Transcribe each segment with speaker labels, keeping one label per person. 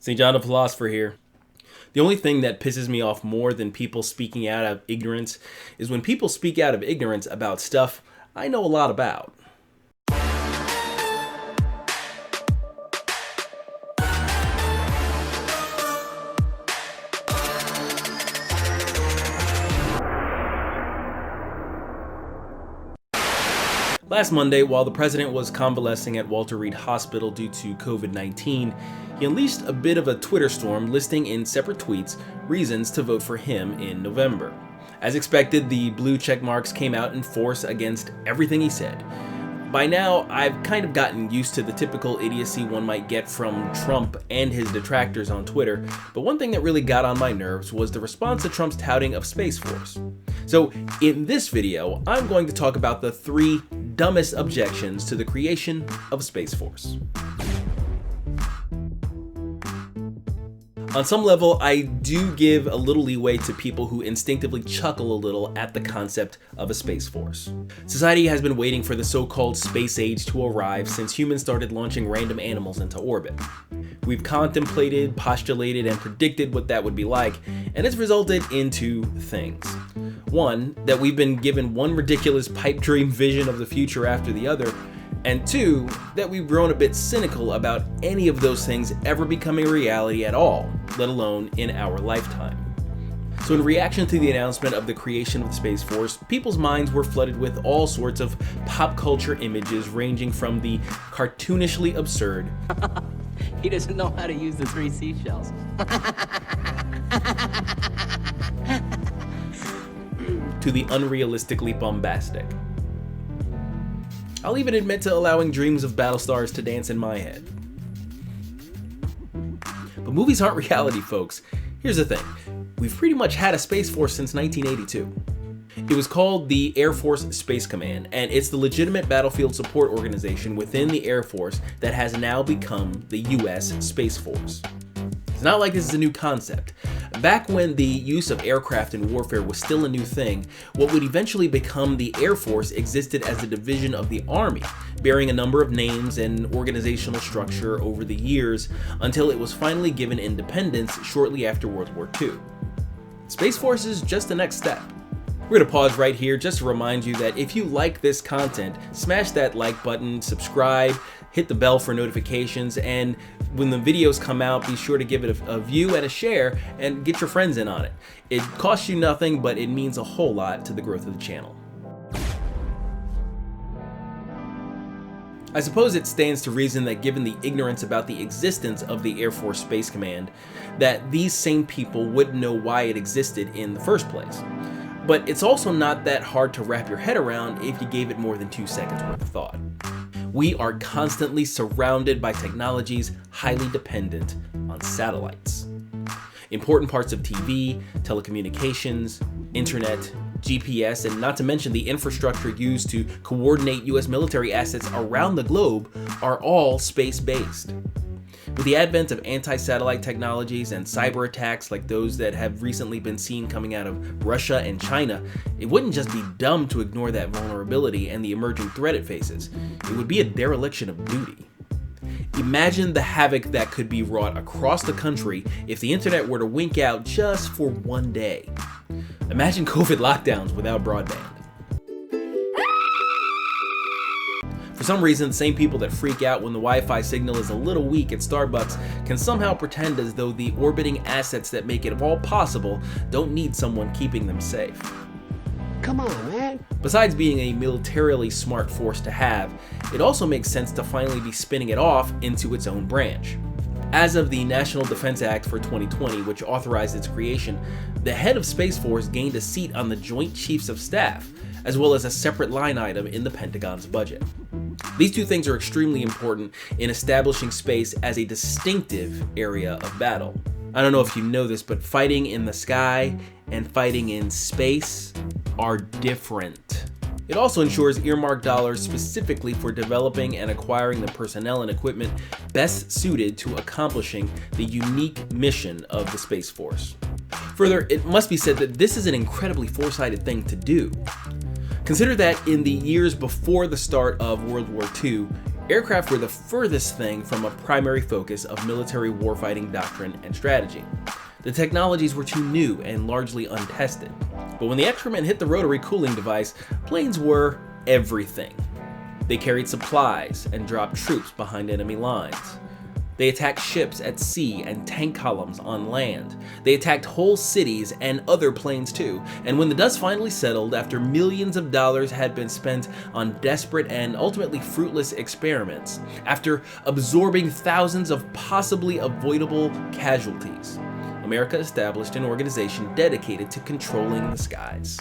Speaker 1: St. John the Philosopher here. The only thing that pisses me off more than people speaking out of ignorance is when people speak out of ignorance about stuff I know a lot about. Last Monday, while the president was convalescing at Walter Reed Hospital due to COVID-19, he unleashed a bit of a Twitter storm listing in separate tweets reasons to vote for him in November. As expected, the blue check marks came out in force against everything he said. By now, I've kind of gotten used to the typical idiocy one might get from Trump and his detractors on Twitter, but one thing that really got on my nerves was the response to Trump's touting of Space Force. So in this video, I'm going to talk about the 3 dumbest objections to the creation of Space Force. On some level, I do give a little leeway to people who instinctively chuckle a little at the concept of a Space Force. Society has been waiting for the so-called space age to arrive since humans started launching random animals into orbit. We've contemplated, postulated, and predicted what that would be like, and it's resulted in 2 things. One, that we've been given one ridiculous pipe dream vision of the future after the other, and 2, that we've grown a bit cynical about any of those things ever becoming a reality at all, let alone in our lifetime. So in reaction to the announcement of the creation of the Space Force, people's minds were flooded with all sorts of pop culture images ranging from the cartoonishly absurd
Speaker 2: He doesn't know how to use the 3 seashells.
Speaker 1: to the unrealistically bombastic. I'll even admit to allowing dreams of Battlestars to dance in my head. But movies aren't reality, folks. Here's the thing. We've pretty much had a Space Force since 1982. It was called the Air Force Space Command, and it's the legitimate battlefield support organization within the Air Force that has now become the US Space Force. It's not like this is a new concept. Back when the use of aircraft in warfare was still a new thing, what would eventually become the Air Force existed as a division of the Army, bearing a number of names and organizational structure over the years until it was finally given independence shortly after World War II. Space Force is just the next step. We're going to pause right here just to remind you that if you like this content, smash that like button, subscribe, hit the bell for notifications, and when the videos come out, be sure to give it a view and a share and get your friends in on it. It costs you nothing, but it means a whole lot to the growth of the channel. I suppose it stands to reason that given the ignorance about the existence of the Air Force Space Command, that these same people wouldn't know why it existed in the first place. But it's also not that hard to wrap your head around if you gave it more than 2 seconds worth of thought. We are constantly surrounded by technologies highly dependent on satellites. Important parts of TV, telecommunications, internet, GPS, and not to mention the infrastructure used to coordinate US military assets around the globe are all space-based. With the advent of anti-satellite technologies and cyber attacks like those that have recently been seen coming out of Russia and China, it wouldn't just be dumb to ignore that vulnerability and the emerging threat it faces. It would be a dereliction of duty. Imagine the havoc that could be wrought across the country if the internet were to wink out just for one day. Imagine COVID lockdowns without broadband. For some reason, the same people that freak out when the Wi-Fi signal is a little weak at Starbucks can somehow pretend as though the orbiting assets that make it all possible don't need someone keeping them safe.
Speaker 3: Come on, man.
Speaker 1: Besides being a militarily smart force to have, it also makes sense to finally be spinning it off into its own branch. As of the National Defense Act for 2020, which authorized its creation, the head of Space Force gained a seat on the Joint Chiefs of Staff, as well as a separate line item in the Pentagon's budget. These 2 things are extremely important in establishing space as a distinctive area of battle. I don't know if you know this, but fighting in the sky and fighting in space are different. It also ensures earmarked dollars specifically for developing and acquiring the personnel and equipment best suited to accomplishing the unique mission of the Space Force. Further, it must be said that this is an incredibly foresighted thing to do. Consider that in the years before the start of World War II, Aircraft were the furthest thing from a primary focus of military warfighting doctrine and strategy. The technologies were too new and largely untested. But when the excrement hit the rotary cooling device, planes were everything. They carried supplies and dropped troops behind enemy lines. They attacked ships at sea and tank columns on land. They attacked whole cities and other planes too. And when the dust finally settled after millions of dollars had been spent on desperate and ultimately fruitless experiments, after absorbing thousands of possibly avoidable casualties, America established an organization dedicated to controlling the skies.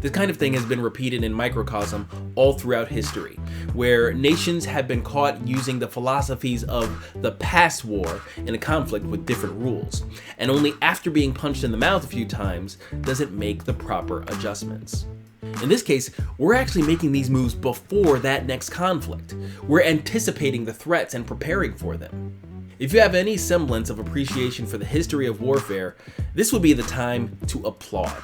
Speaker 1: This kind of thing has been repeated in microcosm all throughout history, where nations have been caught using the philosophies of the past war in a conflict with different rules, and only after being punched in the mouth a few times does it make the proper adjustments. In this case, we're actually making these moves before that next conflict. We're anticipating the threats and preparing for them. If you have any semblance of appreciation for the history of warfare, this would be the time to applaud.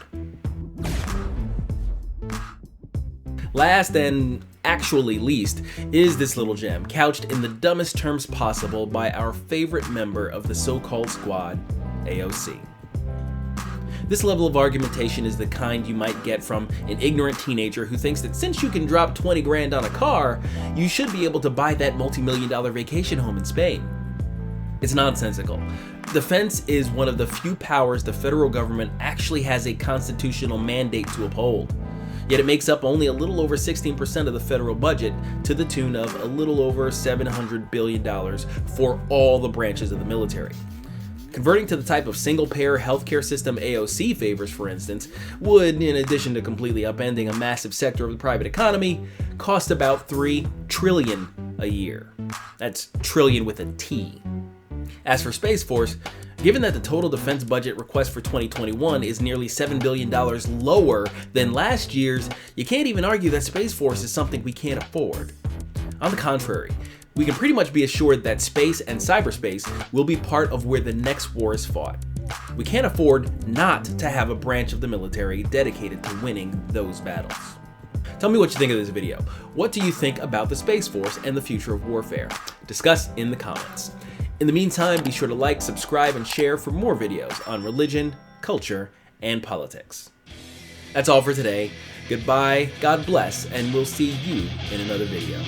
Speaker 1: Last and actually least is this little gem, couched in the dumbest terms possible by our favorite member of the so-called squad, AOC. This level of argumentation is the kind you might get from an ignorant teenager who thinks that since you can drop 20 grand on a car, you should be able to buy that multi-million-dollar vacation home in Spain. It's nonsensical. Defense is one of the few powers the federal government actually has a constitutional mandate to uphold. Yet it makes up only a little over 16% of the federal budget, to the tune of a little over $700 billion for all the branches of the military. Converting to the type of single-payer healthcare system AOC favors, for instance, would, in addition to completely upending a massive sector of the private economy, cost about $3 trillion a year. That's trillion with a T. As for Space Force, given that the total defense budget request for 2021 is nearly $7 billion lower than last year's, you can't even argue that Space Force is something we can't afford. On the contrary, we can pretty much be assured that space and cyberspace will be part of where the next war is fought. We can't afford not to have a branch of the military dedicated to winning those battles. Tell me what you think of this video. What do you think about the Space Force and the future of warfare? Discuss in the comments. In the meantime, be sure to like, subscribe, and share for more videos on religion, culture, and politics. That's all for today. Goodbye, God bless, and we'll see you in another video.